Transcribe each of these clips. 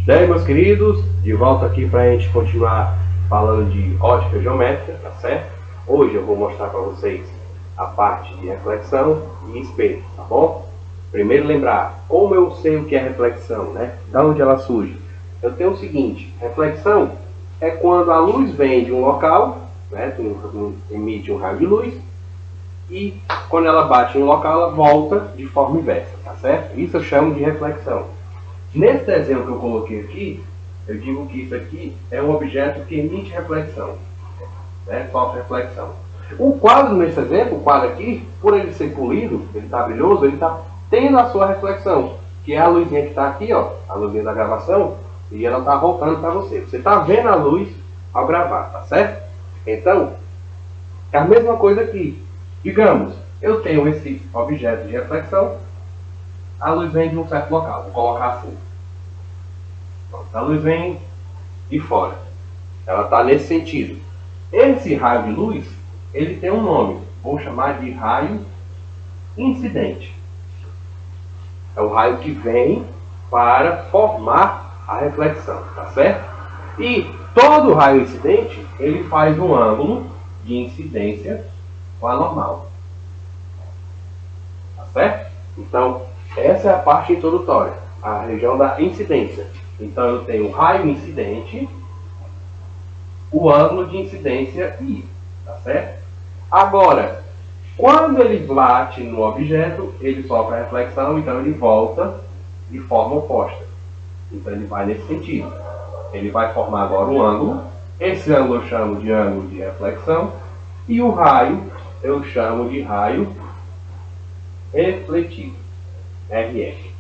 Daí, meus queridos, de volta aqui para a gente continuar falando de ótica geométrica, tá certo? Hoje eu vou mostrar para vocês a parte de reflexão e espelho, tá bom? Primeiro lembrar, como eu sei o que é reflexão, né? Da onde ela surge? Eu tenho o seguinte, reflexão é quando a luz vem de um local, né? Emite um raio de luz, e quando ela bate em um local, ela volta de forma inversa, tá certo? Isso eu chamo de reflexão. Nesse desenho que eu coloquei aqui, eu digo que isso aqui é um objeto que emite reflexão, né? Sofre reflexão. O quadro, nesse exemplo, o quadro aqui, por ele ser polido, ele está brilhoso, ele está tendo a sua reflexão, que é a luzinha que está aqui, ó, a luzinha da gravação, e ela está voltando para você. Você está vendo a luz ao gravar, tá certo? Então, é a mesma coisa aqui. Digamos, eu tenho esse objeto de reflexão, a luz vem de um certo local, vou colocar assim. Pronto, a luz vem de fora, ela está nesse sentido. Esse raio de luz, ele tem um nome, vou chamar de raio incidente. É o raio que vem para formar a reflexão, tá certo? E todo raio incidente, ele faz um ângulo de incidência com a normal. Tá certo? Então, essa é a parte introdutória, a região da incidência. Então, eu tenho o raio incidente, o ângulo de incidência I, tá certo? Agora, quando ele bate no objeto, ele sofre a reflexão, então ele volta de forma oposta. Então, ele vai nesse sentido. Ele vai formar agora um ângulo. Esse ângulo eu chamo de ângulo de reflexão. E o raio eu chamo de raio refletido, RF.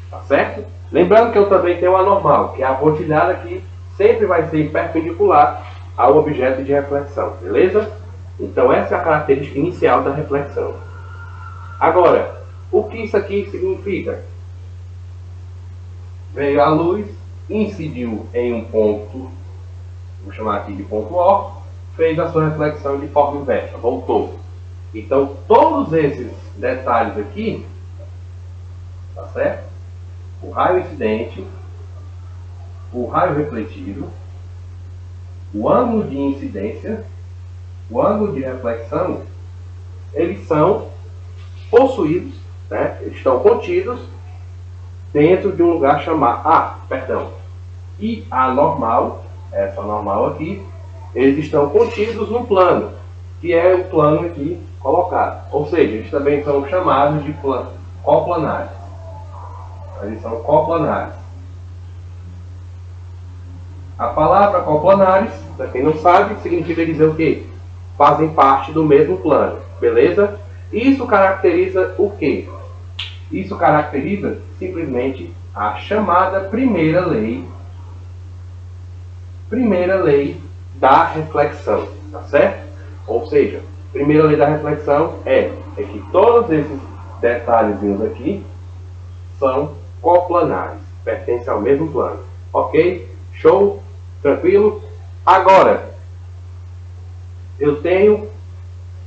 Tá certo? Lembrando que eu também tenho a normal, que é a pontilhada que sempre vai ser perpendicular ao objeto de reflexão, beleza? Então essa é a característica inicial da reflexão. Agora, o que isso aqui significa? Veio a luz, incidiu em um ponto, vou chamar aqui de ponto O, fez a sua reflexão de forma inversa, voltou. Então todos esses detalhes aqui, tá certo? O raio incidente, o raio refletido, o ângulo de incidência, o ângulo de reflexão, eles são possuídos, né? Eles estão contidos dentro de um lugar chamado, e a normal, essa normal aqui, eles estão contidos no plano, que é o plano aqui colocado. Ou seja, eles também são chamados de coplanares. Eles são coplanares. A palavra coplanares, para quem não sabe, significa dizer o quê? Fazem parte do mesmo plano, beleza? Isso caracteriza o quê? Isso caracteriza simplesmente a chamada primeira lei da reflexão, tá certo? Ou seja, primeira lei da reflexão é que todos esses detalhezinhos aqui são coplanares, pertencem ao mesmo plano. Ok? Show? Tranquilo? Agora, eu tenho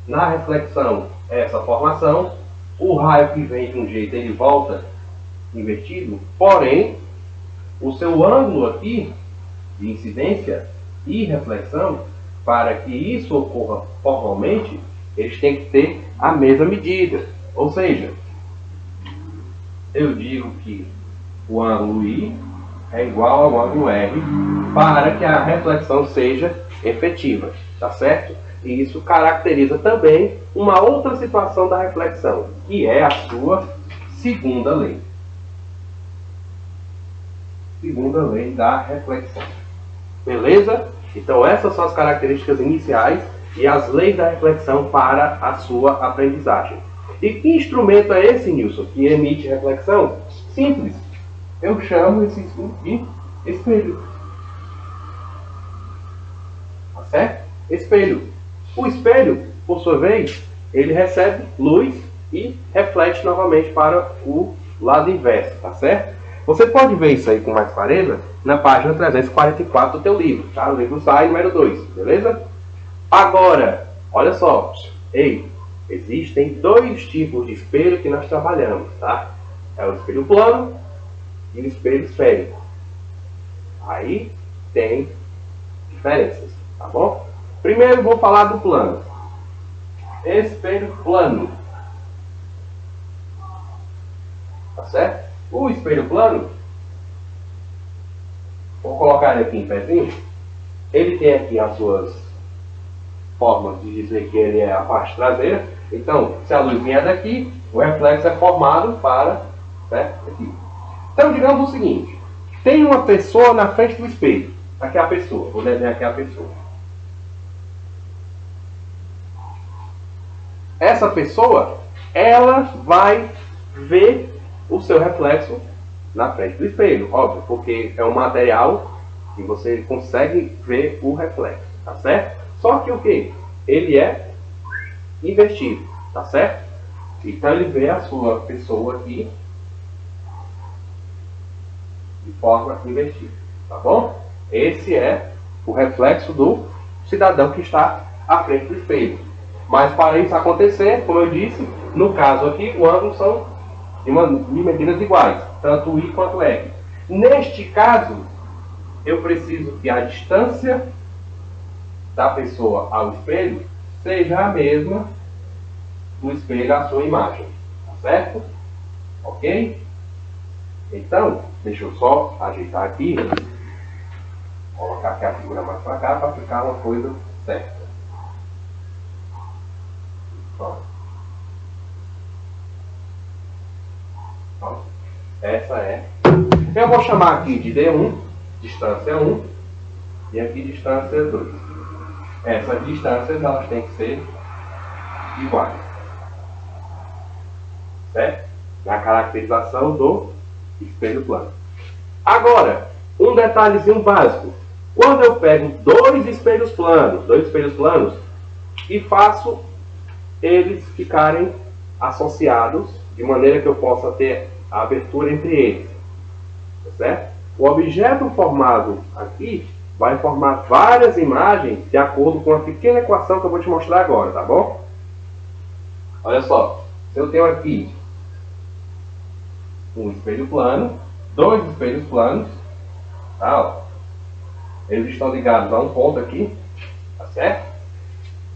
na reflexão essa formação, o raio que vem de um jeito ele volta invertido, porém, o seu ângulo aqui de incidência e reflexão, para que isso ocorra formalmente, eles têm que ter a mesma medida. Ou seja, eu digo que o ângulo I é igual ao ângulo R para que a reflexão seja efetiva, tá certo? E isso caracteriza também uma outra situação da reflexão, que é a sua segunda lei. Segunda lei da reflexão. Beleza? Então essas são as características iniciais e as leis da reflexão para a sua aprendizagem. E que instrumento é esse, Nilson, que emite reflexão? Simples. Eu chamo esse instrumento de espelho. Tá certo? Espelho. O espelho, por sua vez, ele recebe luz e reflete novamente para o lado inverso, tá certo? Você pode ver isso aí com mais clareza na página 344 do teu livro, tá? O livro sai número 2, beleza? Agora, olha só. Ei, existem dois tipos de espelho que nós trabalhamos, tá? É o espelho plano e o espelho esférico. Aí tem diferenças, tá bom? Primeiro vou falar do plano. Espelho plano. Tá certo? O espelho plano, vou colocar ele aqui em pezinho. Ele tem aqui as suas formas de dizer que ele é a parte traseira. Então, se a luz vier daqui, o reflexo é formado para, certo? Aqui. Então, digamos o seguinte. Tem uma pessoa na frente do espelho. Aqui é a pessoa. Vou desenhar aqui a pessoa. Essa pessoa, ela vai ver o seu reflexo na frente do espelho. Óbvio, porque é um material que você consegue ver o reflexo. Tá certo? Só que o que? Ele é invertido. Tá certo? Então ele vê a sua pessoa aqui de forma invertida. Tá bom? Esse é o reflexo do cidadão que está à frente do espelho. Mas para isso acontecer, como eu disse, no caso aqui, o ângulo são de medidas iguais, tanto I quanto R. Neste caso, eu preciso que a distância da pessoa ao espelho seja a mesma do espelho à sua imagem. Tá certo? Ok? Então, deixa eu só ajeitar aqui, colocar aqui a figura mais para cá para ficar uma coisa certa. Pronto. Pronto. Essa é. Eu vou chamar aqui de D1, distância 1, e aqui distância 2. Essas distâncias elas têm que ser iguais. Certo? Na caracterização do espelho plano. Agora, um detalhezinho básico. Quando eu pego dois espelhos planos, e faço eles ficarem associados, de maneira que eu possa ter a abertura entre eles. Tá certo? O objeto formado aqui vai formar várias imagens de acordo com a pequena equação que eu vou te mostrar agora, tá bom? Olha só, se eu tenho aqui um espelho plano, dois espelhos planos, tá? Ó. Eles estão ligados a um ponto aqui, tá certo?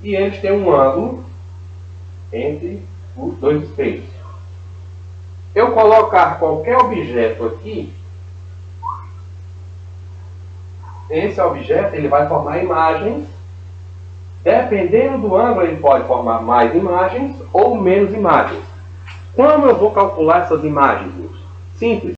E eles têm um ângulo entre os dois espelhos. Eu colocar qualquer objeto aqui, esse objeto ele vai formar imagens. Dependendo do ângulo, ele pode formar mais imagens ou menos imagens. Como eu vou calcular essas imagens? Simples.